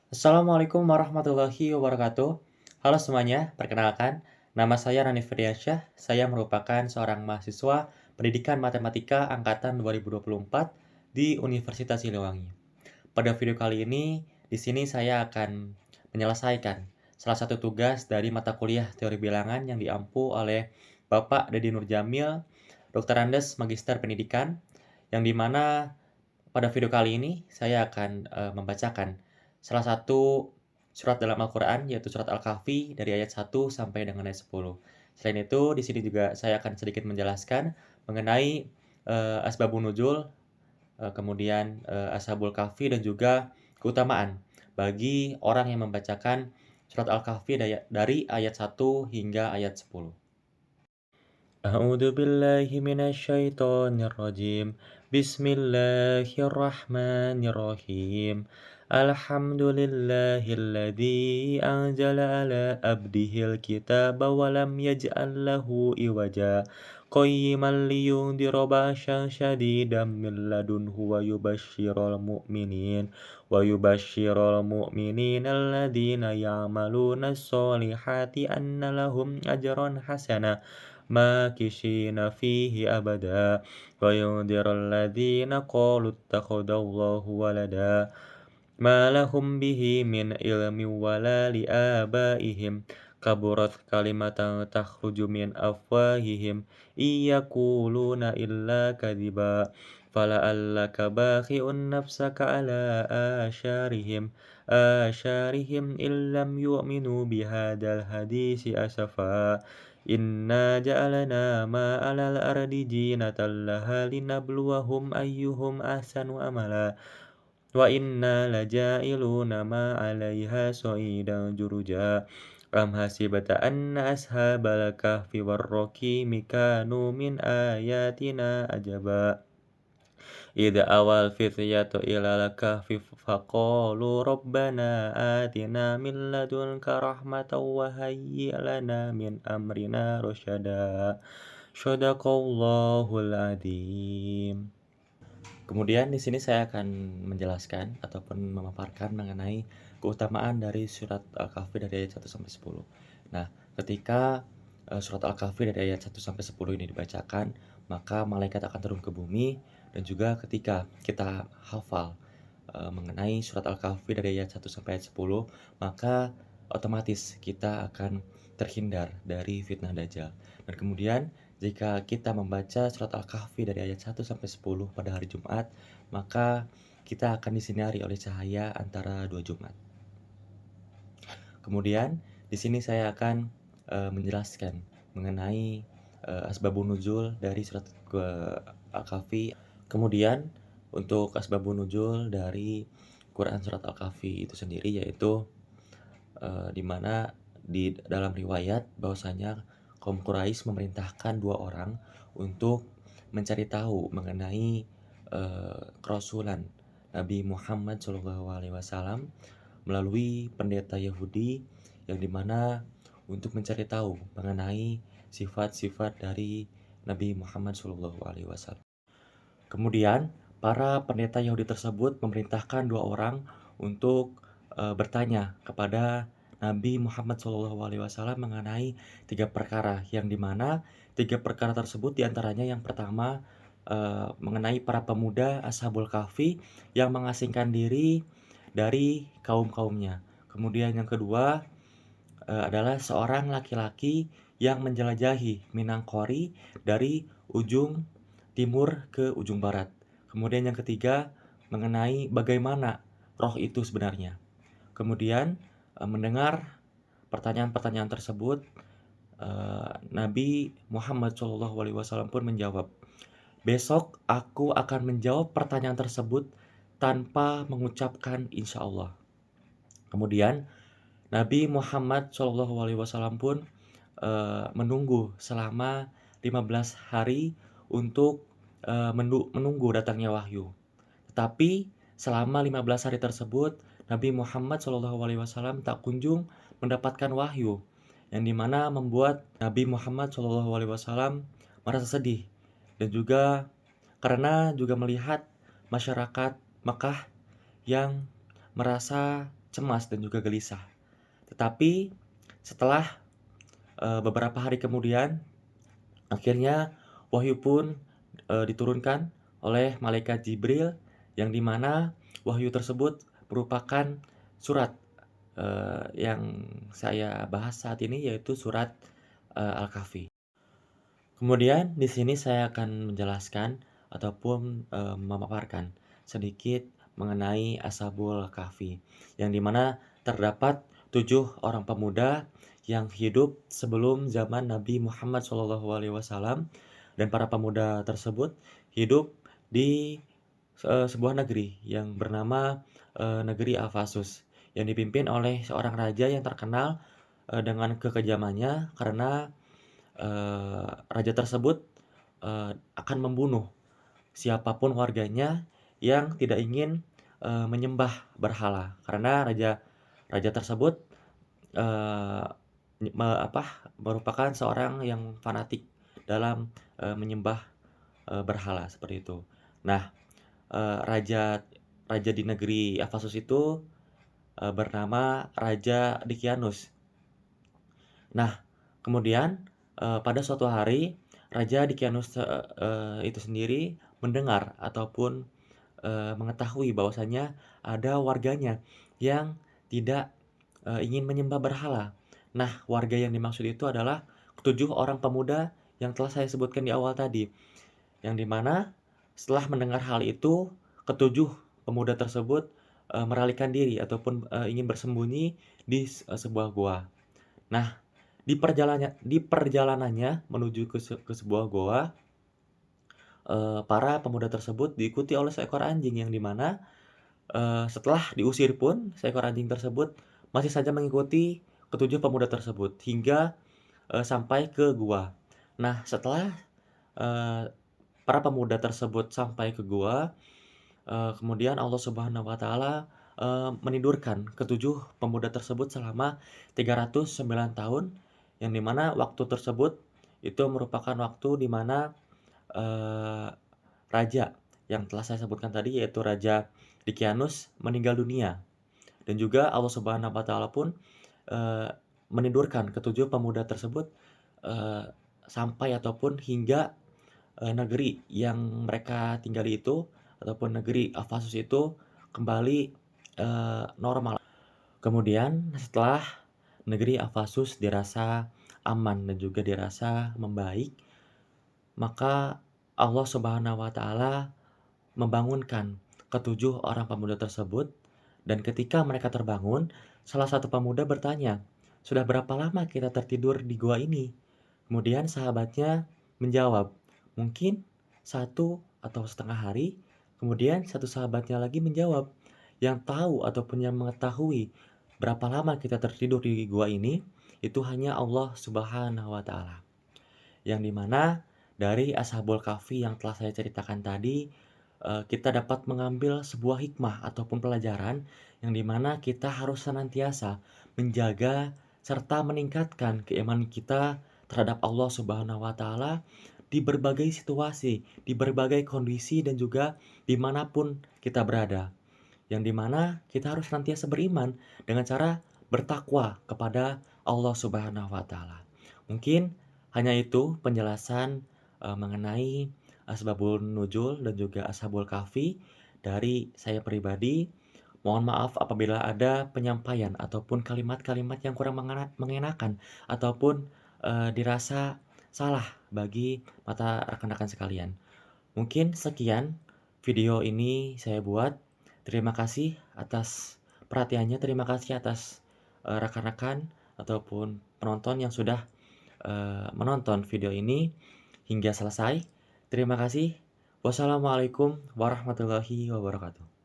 Assalamualaikum warahmatullahi wabarakatuh. Halo semuanya, perkenalkan, nama saya Rani Firdiansyah. Saya merupakan seorang mahasiswa Pendidikan Matematika angkatan 2024 di Universitas Siliwangi. Pada video kali ini, di sini saya akan menyelesaikan salah satu tugas dari mata kuliah Teori Bilangan yang diampu oleh Bapak Dedi Nurjamil, Dr. Andes Magister Pendidikan, yang dimana pada video kali ini saya akan membacakan salah satu surat dalam Al-Qur'an yaitu surat Al-Kahfi dari ayat 1 sampai dengan ayat 10. Selain itu, di sini juga saya akan sedikit menjelaskan mengenai asbabun nuzul, kemudian Ashabul Kahfi dan juga keutamaan bagi orang yang membacakan surat Al-Kahfi dari ayat 1 hingga ayat 10. A'udzu billahi minasyaitonir rajim. Bismillahirrahmanirrahim. Alhamdulillahilladzi anzala ala abdihil kitaba wa lam yaj'al lahu iwaja. Qayyiman liyundira ba'san syadidan min ladunhu wa yubashshiral mu'minin alladzina ya'maluna sholihati anna lahum ajran hasana ماكثين فيه أبدا وينذر الذين قالوا اتخذ الله ولدا ما لهم به من علم ولا لآبائهم كبرت كلمة تخرج من أفواههم إن يقولون إلا كذبا فلعلك باخع نفسك على آثارهم إن لم يؤمنوا بهذا الحديث أسفا إنا جعلنا ما على الأرض زينة لها لنبلوهم أيهم أحسن عملا وإنا لجاعلون ما عليها صعيدا جرزا أم حسبت أن أصحاب الكهف والرقيم كانوا من آياتنا عجبا إذ أوى الفتية إلى الكهف فقالوا ربنا آتنا من لدنك رحمة وهيئ لنا من أمرنا رشدا Shadaqallahul adzim. Kemudian di sini saya akan menjelaskan ataupun memaparkan mengenai keutamaan dari surat Al-Kahfi dari ayat 1 sampai 10. Nah, ketika surat Al-Kahfi dari ayat 1 sampai 10 ini dibacakan, maka malaikat akan turun ke bumi dan juga ketika kita hafal mengenai surat Al-Kahfi dari ayat 1 sampai ayat 10, maka otomatis kita akan terhindar dari fitnah Dajjal. Dan kemudian jika kita membaca surat Al-Kahfi dari ayat 1 sampai 10 pada hari Jumat, maka kita akan disinari oleh cahaya antara dua Jumat. Kemudian di sini saya akan menjelaskan mengenai asbabun nuzul dari surat Al-Kahfi. Kemudian untuk asbabun nuzul dari Quran surat Al-Kahfi itu sendiri yaitu di mana di dalam riwayat bahwasanya kaum Quraisy memerintahkan dua orang untuk mencari tahu mengenai kerasulan Nabi Muhammad SAW melalui pendeta Yahudi yang dimana untuk mencari tahu mengenai sifat-sifat dari Nabi Muhammad SAW. Kemudian para pendeta Yahudi tersebut memerintahkan dua orang untuk bertanya kepada Nabi Muhammad SAW mengenai tiga perkara yang dimana tiga perkara tersebut diantaranya yang pertama mengenai para pemuda Ashabul Kahfi yang mengasingkan diri dari kaum-kaumnya. Kemudian yang kedua adalah seorang laki-laki yang menjelajahi Minangkori dari ujung timur ke ujung barat. Kemudian yang ketiga mengenai bagaimana roh itu sebenarnya. Kemudian mendengar pertanyaan-pertanyaan tersebut, Nabi Muhammad SAW pun menjawab, "Besok aku akan menjawab pertanyaan tersebut tanpa mengucapkan insya Allah." Kemudian Nabi Muhammad SAW pun menunggu selama 15 hari untuk menunggu datangnya wahyu. Tetapi selama 15 hari tersebut Nabi Muhammad SAW tak kunjung mendapatkan wahyu, yang dimana membuat Nabi Muhammad SAW merasa sedih dan juga karena juga melihat masyarakat Mekah yang merasa cemas dan juga gelisah. Tetapi setelah beberapa hari kemudian, akhirnya wahyu pun diturunkan oleh malaikat Jibril, yang di mana wahyu tersebut merupakan surat yang saya bahas saat ini, yaitu surat Al-Kahfi. Kemudian di sini saya akan menjelaskan ataupun memaparkan sedikit mengenai Ashabul Kahfi, yang di mana terdapat 7 orang pemuda yang hidup sebelum zaman Nabi Muhammad SAW, dan para pemuda tersebut hidup di sebuah negeri yang bernama negeri Ephasus, yang dipimpin oleh seorang raja yang terkenal dengan kekejamannya, karena raja tersebut akan membunuh siapapun warganya yang tidak ingin menyembah berhala, karena raja raja tersebut eee, merupakan seorang yang fanatik dalam menyembah berhala, seperti itu. Nah, raja raja di negeri Ephasus itu bernama Raja Dikianus. Nah, kemudian pada suatu hari Raja Dikianus itu sendiri mendengar ataupun mengetahui bahwasanya ada warganya yang tidak ingin menyembah berhala. Nah, warga yang dimaksud itu adalah ketujuh orang pemuda yang telah saya sebutkan di awal tadi, yang di mana setelah mendengar hal itu, ketujuh pemuda tersebut meralikan diri ataupun ingin bersembunyi di sebuah gua. Nah, di perjalanannya menuju ke sebuah goa, para pemuda tersebut diikuti oleh seekor anjing, yang di mana setelah diusir pun seekor anjing tersebut masih saja mengikuti ketujuh pemuda tersebut hingga sampai ke gua. Nah, setelah para pemuda tersebut sampai ke gua, kemudian Allah Subhanahu wa Ta'ala menidurkan ketujuh pemuda tersebut selama 309 tahun, yang di mana waktu tersebut itu merupakan waktu di mana raja yang telah saya sebutkan tadi, yaitu Raja Dikianus, meninggal dunia. Dan juga Allah Subhanahu wa Ta'ala pun eee, menidurkan ketujuh pemuda tersebut eee, sampai ataupun hingga negeri yang mereka tinggali itu ataupun negeri Ephasus itu kembali normal. Kemudian setelah negeri Ephasus dirasa aman dan juga dirasa membaik, maka Allah Subhanahu wa Ta'ala membangunkan ketujuh orang pemuda tersebut, dan ketika mereka terbangun, salah satu pemuda bertanya, "Sudah berapa lama kita tertidur di gua ini?" Kemudian sahabatnya menjawab, "Mungkin 1 atau setengah hari." Kemudian satu sahabatnya lagi menjawab, "Yang tahu ataupun yang mengetahui berapa lama kita tertidur di gua ini, itu hanya Allah Subhanahu wa Ta'ala." Yang di mana dari Ashabul Kahfi yang telah saya ceritakan tadi, kita dapat mengambil sebuah hikmah ataupun pelajaran, yang di mana kita harus senantiasa menjaga serta meningkatkan keimanan kita terhadap Allah Subhanahu wa Ta'ala di berbagai situasi, di berbagai kondisi, dan juga dimanapun kita berada. Yang di mana kita harus senantiasa beriman dengan cara bertakwa kepada Allah Subhanahu wa Ta'ala. Mungkin hanya itu penjelasan mengenai Asbabun Nuzul dan juga Ashabul Kahfi dari saya pribadi. Mohon maaf apabila ada penyampaian ataupun kalimat-kalimat yang kurang mengenakan ataupun dirasa salah bagi mata rekan-rekan sekalian. Mungkin sekian video ini saya buat. Terima kasih atas perhatiannya, terima kasih atas rekan-rekan ataupun penonton yang sudah menonton video ini hingga selesai. Terima kasih. Wassalamualaikum warahmatullahi wabarakatuh.